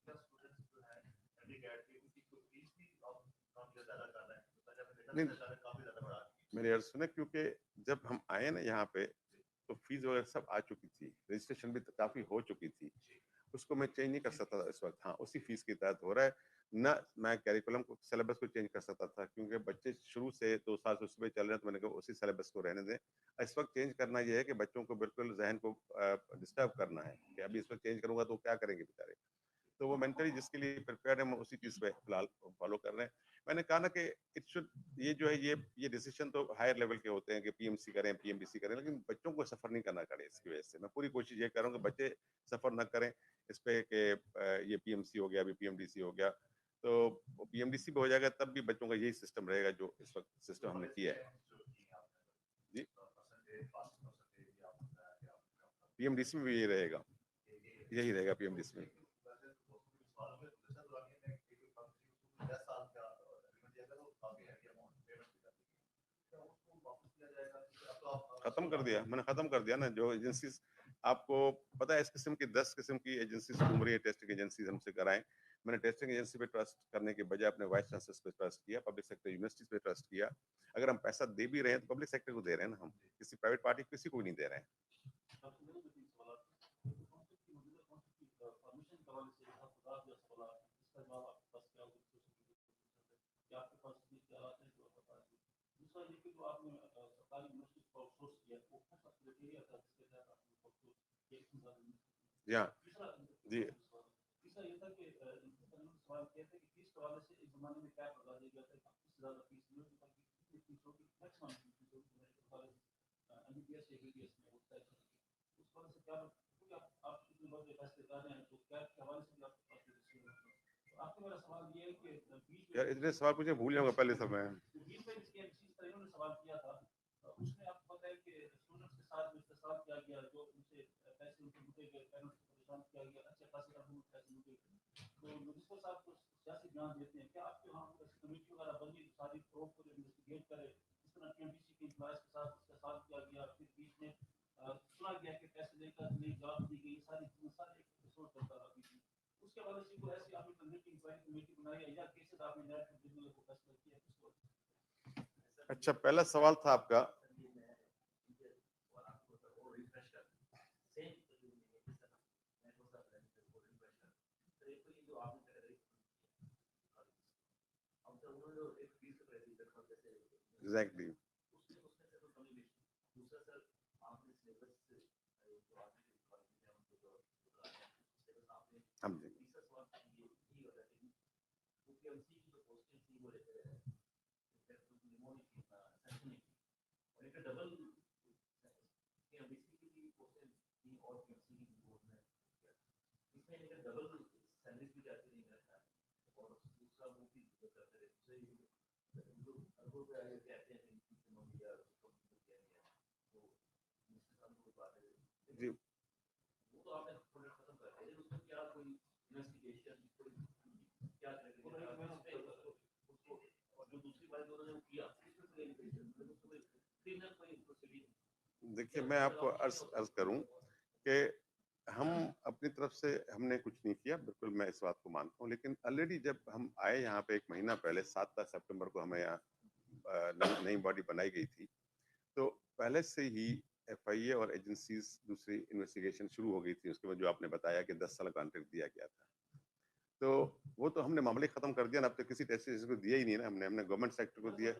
क्या स्टूडेंट्स जो है हैंडीकैप के उनकी कोई फीस भी आप काम ज्यादा कर रहे हैं तो पहले अपने काफी ज्यादा बढ़ा मेरी अर्ज सुने, क्योंकि जब हम आए ना यहाँ पे तो फीस वगैरह सब आ चुकी थी, रजिस्ट्रेशन भी काफी हो चुकी थी, उसको मैं चेंज नहीं कर सकता था इस वक्त। हाँ, उसी फीस के तहत हो रहा है ना। मैं कैरिकुलम को सिलेबस को चेंज कर सकता था क्योंकि बच्चे शुरू से 2 साल से उसमें चल रहे हैं, तो मैंने कहा उसी सिलेबस को रहने दें। इस वक्त चेंज करना ये है कि बच्चों को बिल्कुल जहन को डिस्टर्ब करना है कि अभी इस वक्त चेंज करूंगा तो क्या करेंगे बेचारे। तो वो मेंटली जिसके लिए प्रिपेयर है हम उसी चीज पे फिलहाल फॉलो कर रहे हैं। मैंने कहा ना कि इट शुड ये जो है ये डिसीजन तो हायर लेवल के होते हैं कि पीएमसी करें पीएमडीसी करें, लेकिन बच्चों को सफर नहीं करना पड़े। इसकी वजह से मैं पूरी कोशिश ये कर रहा हूँ कि बच्चे सफर न करें इस पे कि ये पीएमसी हो गया अभी पीएमडीसी हो गया, तो पीएमडीसी भी हो जाएगा तब भी बच्चों का यही सिस्टम रहेगा जो इस वक्त सिस्टम हमने किया है। जी, पीएमडीसी में भी यही रहेगा, यही रहेगा पीएमडीसी में। खत्म कर दिया मैंने, खत्म कर दिया ना। जो एजेंसीज आपको पता है इस किस्म की 10 किस्म की एजेंसीज घूम रही है, टेस्टिंग एजेंसीज हमसे कराएं। मैंने टेस्टिंग एजेंसी पे ट्रस्ट करने के बजाय अपने वाइस चांसलर पे ट्रस्ट किया, पब्लिक सेक्टर यूनिवर्सिटीज पे ट्रस्ट किया। अगर हम पैसा दे भी रहे हैं तो पब्लिक सेक्टर को दे रहे हैं ना, हम किसी प्राइवेट पार्टी किसी को नहीं दे रहे हैं। जी जी, यार इतने सवाल पूछे भूल जाऊंगा पहले समय। अच्छा, पहला सवाल था आपका एग्जैक्टली। हम जी, देखिए मैं आपको अर्ज करूं कि हम अपनी तरफ से हमने कुछ नहीं किया, बिल्कुल मैं इस बात को मानता हूं, लेकिन ऑलरेडी जब हम आए यहाँ पे 1 महीना पहले 7 सितंबर को हमें यहाँ नई बॉडी बनाई गई थी, तो पहले से ही एफआईए और एजेंसीज दूसरी इन्वेस्टिगेशन शुरू हो गई थी। उसके बाद जो आपने बताया कि 10 साल कॉन्ट्रैक्ट दिया गया था, तो वो तो हमने मामले खत्म कर दिया ना। अब तो किसी टेस्ट एजेंसी को दिया ही नहीं ना, हमने गवर्नमेंट सेक्टर को दिया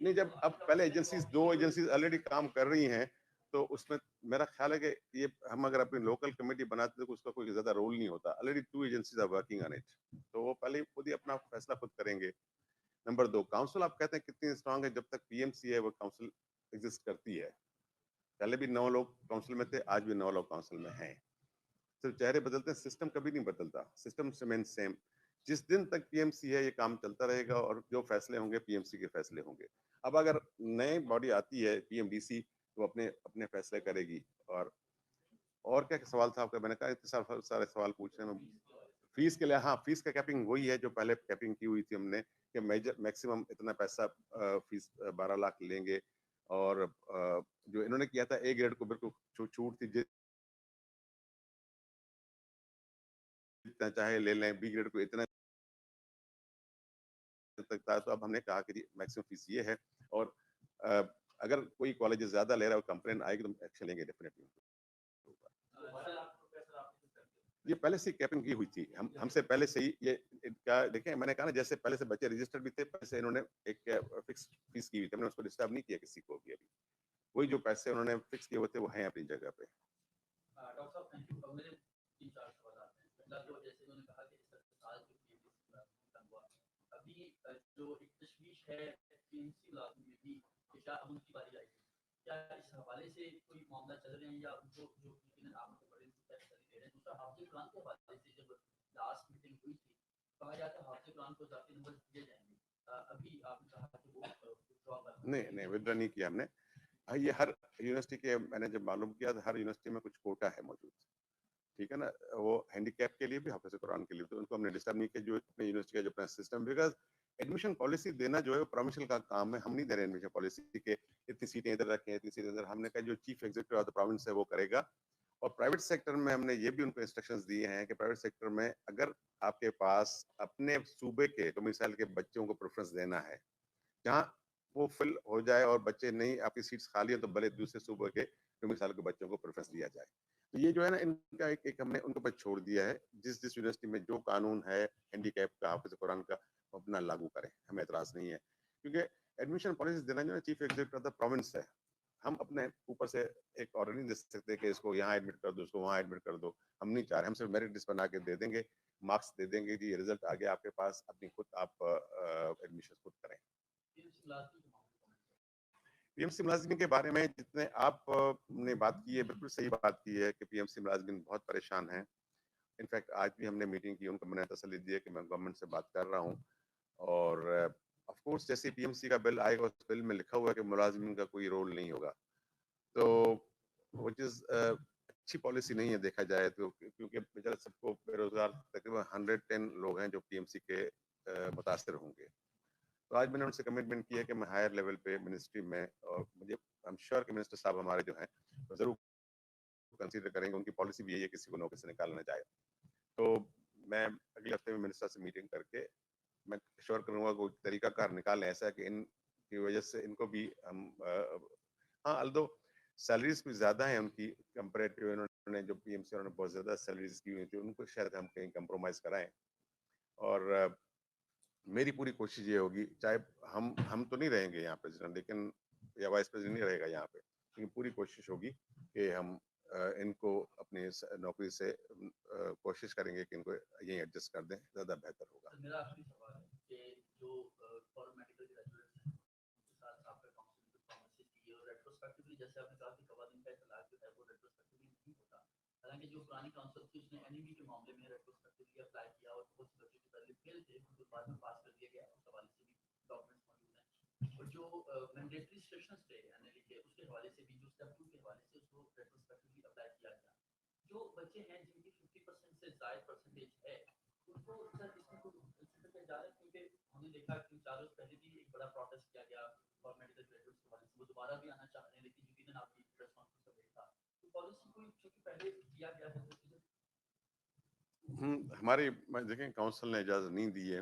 नहीं। जब अब पहले एजेंसीज 2 एजेंसीज ऑलरेडी काम कर रही हैं, तो उसमें मेरा ख्याल है कि ये हम अगर अपनी लोकल कमेटी बनाते तो उसका कोई ज्यादा रोल नहीं होता। Already 2 agencies are working on it, तो वो पहले खुद ही अपना फैसला खुद करेंगे। नंबर 2, काउंसिल आप कहते हैं कितनी स्ट्रांग है, जब तक पीएमसी है वो काउंसिल एग्जिस्ट करती है। पहले भी 9 लोग काउंसिल में थे, आज भी 9 लोग काउंसिल में हैं। सिर्फ चेहरे बदलते हैं, सिस्टम कभी नहीं बदलता, सिस्टम रिमेन सेम। जिस दिन तक पीएमसी है ये काम चलता रहेगा और जो फैसले होंगे पीएमसी के फैसले होंगे। अब अगर नई बॉडी आती है पीएमडीसी तो अपने अपने फैसले करेगी। और क्या सवाल था आपका? मैंने कहा इतने सारे सवाल पूछ रहे हैं। फीस के लिए, हाँ, फीस का कैपिंग वही है जो पहले कैपिंग की हुई थी हमने कि मैक्सिमम इतना पैसा फीस 12 लाख लेंगे। और जो इन्होंने किया था ए ग्रेड को बिल्कुल छूट थी, जितना चाहे ले लें, बी ग्रेड को इतना तक था। तो अब हमने कहा कि मैक्सिमम फीस ये है और अगर कोई कॉलेज ज्यादा ले रहा है, कंप्लेन आएगी तो एक्शन लेंगे डेफिनेटली। ये पहले से कैपिंग की हुई थी, हमसे पहले से ही ये इनका देखें। मैंने कहा ना, जैसे पहले से बच्चे रजिस्टर्ड भी थे, पहले से इन्होंने एक फिक्स फीस की हुई थी, हमने उसको डिस्टर्ब नहीं किया किसी को भी। अभी वही जो पैसे उन्होंने फिक्स किए हुए थे वो हैं अपनी जगह पे। डॉक्टर साहब थैंक यू। मेरे 3-4 सवाल आते हैं। पहला तो जैसे उन्होंने कहा कि इस अस्पताल जो पीएमसी का हुआ, अभी जो एक तशवीश है पीएमसी मुलाजिम में भी कि क्या अब उनकी बारी आएगी, क्या इस हवाले से कोई मामला चल रहे हैं या उनको जो यकीनन आप बड़े फैसले दे रहे हैं? दूसरा, हाफिज कुरान के हवाले से जब लास्ट मीटिंग हुई थी, कहा जाता है हाफिज कुरान को जाके नंबर दिए जाएंगे। अभी आपने कहा कि वो विथड्रॉ कर नहीं, विथड्रॉ नहीं किया हमने। ये हर यूनिवर्सिटी के, मैंने जब मालूम किया तो हर यूनिवर्सिटी में कुछ कोटा है मौजूद, ठीक है ना। वो हैंडीकैप के लिए भी, हाफिज कुरान के लिए, तो उनको हमने डिस्टर्ब नहीं किया। जो अपने यूनिवर्सिटी का जो अपना सिस्टम, बिकॉज एडमिशन पॉलिसी देना जो है प्रोविंशियल का काम है, हम नहीं दे रहे एडमिशन पॉलिसी के इतनी सीटें इधर रखें, इतनी सीटें इधर। हमने कहा जो chief executive of the province है वो करेगा। और प्राइवेट सेक्टर में हमने ये भी उनको इंस्ट्रक्शंस दिए हैं कि प्राइवेट सेक्टर में अगर आपके पास अपने सूबे के डोमिसाइल के बच्चों को प्रेफरेंस देना है, जहाँ वो फिल हो जाए और बच्चे नहीं, आपकी सीट्स खाली है तो भले दूसरे सूबे के डोमिसाइल के बच्चों को प्रेफरेंस दिया जाए। तो ये जो है ना, इनका एक हमने उनके ऊपर छोड़ दिया है। जिस जिस यूनिवर्सिटी में जो कानून है हैंडीकैप का, हाफिज कुरान का, वो अपना लागू करें, हमें एतराज नहीं है। क्योंकि एडमिशन पॉलिसी देना जो है chief executive of the province है। हम अपने ऊपर से एक ऑर्डर नहीं दे सकते कि इसको यहाँ एडमिट कर दो, इसको वहाँ एडमिट कर दो। हम नहीं चाह रहे, हम सिर्फ मेरिट लिस्ट बना के दे देंगे, मार्क्स दे देंगे कि ये रिजल्ट आ गया आपके पास, अपनी खुद आप एडमिशन खुद करें। पीएमसी मुलाजिमीन के बारे में जितने आप ने बात की है, बिल्कुल सही बात की है कि पीएमसी मुलाजिमीन बहुत परेशान हैं। इनफैक्ट आज भी हमने मीटिंग की, उनको मैंने तसल्ली दी है कि मैं गवर्नमेंट से बात कर रहा हूँ। और ऑफ कोर्स जैसे पीएमसी का बिल आएगा, उस बिल में लिखा हुआ है कि मुलाजिमीन का कोई रोल नहीं होगा, तो विच इज़ अच्छी पॉलिसी नहीं है देखा जाए तो। क्योंकि बेचारा सबको बेरोजगार तकरीबन 110 लोग हैं जो पीएमसी के मुतासर होंगे। तो आज मैंने उनसे कमिटमेंट किया कि मैं हायर लेवल पे मिनिस्ट्री में, और मुझे आई एम श्योर कि मिनिस्टर साहब हमारे जो हैं वो जरूर कंसीडर करेंगे। उनकी पॉलिसी भी यही है किसी को नौकरी से निकालना चाहे। तो मैं अगले हफ्ते में मिनिस्टर से मीटिंग करके मैं श्योर करूंगा कोई तरीका कार निकालें ऐसा कि इनकी वजह से इनको भी हम हाँ, अल्दो सैलरीज भी ज़्यादा हैं उनकी कंपेरेटिव, इन्होंने जो पीएमसी उन्होंने बहुत ज़्यादा सैलरीज की हुई थी, उनको शायद हम कहीं कंप्रोमाइज़ कराएं। और मेरी पूरी कोशिश ये होगी, चाहे हम तो नहीं रहेंगे यहाँ प्रेसिडेंट, लेकिन या वाइस प्रेसिडेंट नहीं रहेगा यहाँ पे, लेकिन पूरी कोशिश होगी कि हम इनको अपनी नौकरी से कोशिश करेंगे कि इनको यहीं एडजस्ट कर दें, ज़्यादा बेहतर होगा। मेरा आखिरी सवाल है कि जो फॉरेन मेडिकल ग्रेजुएट्स हैं उनके साथ आपका काउंसलिंग की प्रॉमिसेस की और रेट्रोस्पेक्टिवली, जैसे आपने कहा कि कवानीन का इतलाक जो है वो रेट्रोस्पेक्टिवली नहीं होता, हालांकि जो पुरानी काउंसिल थी उसने एनईवी के मामले में रेट्रोस्पेक्टिवली अप्लाई किया और बहुत से बच्चों के पहले फेल थे, उनको बाद में पास कर दिया गया, उस हवाले से भी डॉक्यूमेंट्स मौजूद हैं। और जो मैंडेटरी सेशंस थे एनएलई के, उसके हवाले से भी, जो स्टेप 2 के हवाले से, उसको रेट्रोस्पेक्टिवली अप्लाई किया गया। जो बच्चे हैं जिनकी 50% से ज़ायद परसेंटेज है, उनको सर इसमें कोई कंसीडर किया जा रहा है? क्योंकि हमने देखा कि 4 रोज पहले भी एक बड़ा प्रोटेस्ट किया गया और मेडिकल ग्रेजुएट्स के हवाले से, वो दोबारा भी आना चाह रहे हैं, लेकिन यकीनन आपकी प्रेस कॉन्फ्रेंस में देखा तो पॉलिसी कोई चूंकि पहले किया गया है हमारी देखें काउंसिल ने इजाज़त नहीं दी है।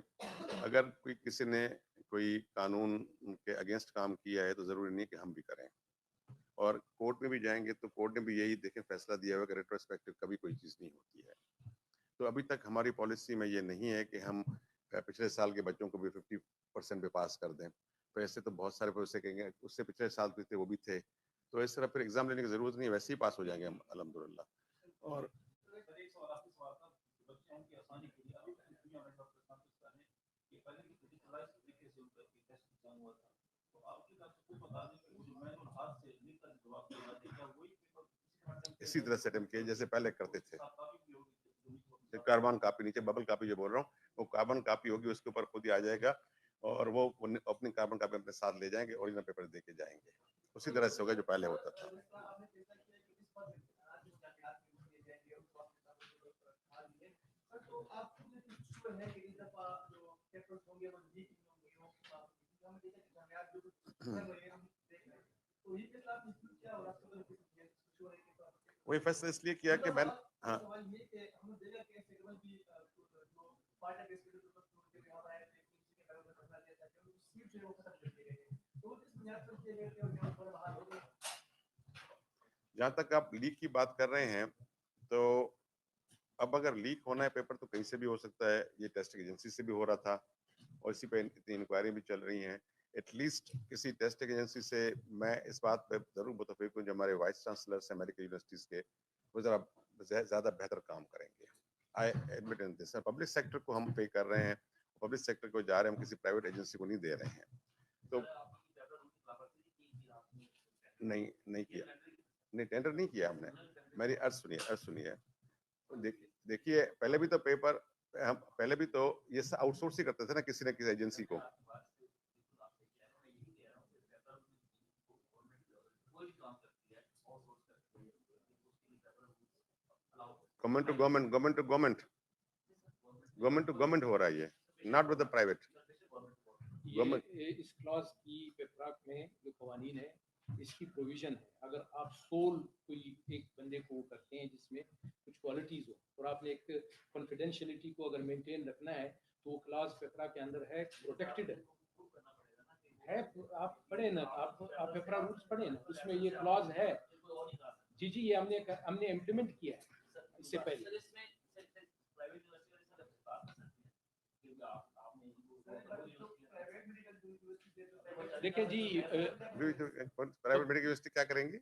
अगर कोई किसी ने कोई कानून के अगेंस्ट काम किया है तो ज़रूरी नहीं कि हम भी करें। और कोर्ट में भी जाएंगे तो कोर्ट ने भी यही देखें फैसला दिया हुआ कि रेट्रोस्पेक्टिव कभी कोई चीज़ नहीं होती है। तो अभी तक हमारी पॉलिसी में ये नहीं है कि हम पिछले साल के बच्चों को भी 50% पे पास कर दें। तो ऐसे तो बहुत सारे प्रोसेस कहेंगे उससे पिछले साल भी थे, वो भी थे, तो इस तरह फिर एग्जाम लेने की ज़रूरत नहीं है, वैसे ही पास हो जाएंगे हम अल्हम्दुलिल्लाह। और इसी तरह से अटेम्प्ट किए जैसे पहले करते थे। कार्बन कॉपी, नीचे बबल कॉपी जो बोल रहा हूँ, वो कार्बन कॉपी होगी, उसके ऊपर खुद ही आ जाएगा और वो अपनी कार्बन कॉपी अपने साथ ले जाएंगे, ओरिजिनल पेपर दे के जाएंगे। उसी तरह से होगा जो पहले होता था। वही फैसला इसलिए किया कि मैं हाँ जहाँ तक आप लीक की बात कर रहे हैं, तो अब अगर लीक होना है पेपर तो कहीं से भी हो सकता है। ये टेस्टिंग एजेंसी से भी हो रहा था और इसी पे इतनी इंक्वायरी भी चल रही हैं। एटलीस्ट किसी टेस्टिंग एजेंसी से मैं इस बात पे जरूर मुतफिक हूँ, जो हमारे वाइस चांसलर्स अमेरिकन यूनिवर्सिटीज के, वो जरा ज्यादा बेहतर काम करेंगे। I admit in this. Public sector को हम पे कर रहे हैं, पब्लिक सेक्टर को जा रहे हैं, हम किसी प्राइवेट एजेंसी को नहीं दे रहे हैं। तो नहीं किया, नहीं टेंडर नहीं किया हमने। मेरी अर्ज सुनिए। देखिए पहले भी तो पेपर हम पहले भी तो ये आउटसोर्स ही करते थे ना किसी न किसी एजेंसी को। गवर्नमेंट टू गवर्नमेंट हो रहा है ये, नॉट विद द प्राइवेट। इस क्लॉज की पेपराक में जो कवानीन है, इसकी प्रोविजन है, अगर आप सोल कोई एक बंदे को करते हैं जिसमें कुछ क्वालिटीज हो और आपने एक कॉन्फिडेंशियलिटी को अगर मेंटेन रखना है, तो वो क्लॉज पेपरा के अंदर है, प्रोटेक्टेड है। आप पढ़े ना, आप पेपरा रूल्स पढ़े ना, उसमें ये क्लॉज है। जी ये हमने इम्प्लीमेंट किया है इससे पहले। देखिए जी, प्राइवेट मेडिकल यूनिवर्सिटी क्या करेंगी?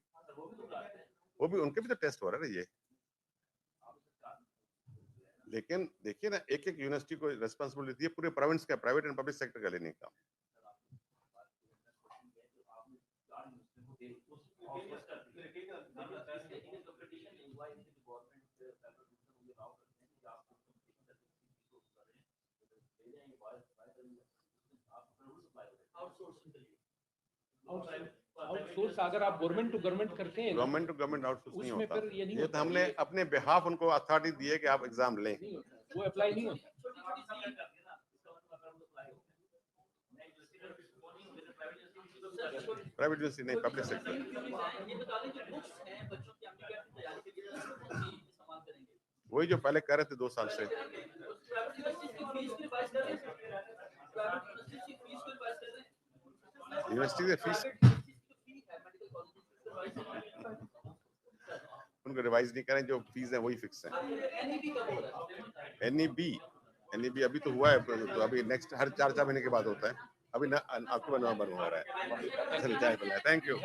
वो भी उनके भी तो टेस्ट हो रहा है ये। लेकिन देखिए ना, एक यूनिवर्सिटी को रिस्पांसिबिलिटी है पूरे प्रोविंस का, प्राइवेट एंड पब्लिक सेक्टर का लेने का। आउटसोर्स अगर आप गवर्नमेंट टू गवर्नमेंट करते हैं, गवर्नमेंट टू गवर्नमेंट आउटसोर्स नहीं होता। फिर ये नहीं होता। तो हमने अपने बिहाफ उनको अथॉरिटी दी है कि आप एग्जाम लें, वो अप्लाई नहीं होता। प्राइवेट यूनिवर्सिटी नहीं, पब्लिक सेक्टर। वही जो पहले कर रहे थे 2 साल से। यूनिवर्सिटी की फीस उनको रिवाइज नहीं करें, जो फीस है वही फिक्स है। एनईबी अभी तो हुआ है, तो अभी नेक्स्ट हर 4 महीने के बाद होता है। अभी अक्टूबर नवंबर में हो रहा है। Thank you.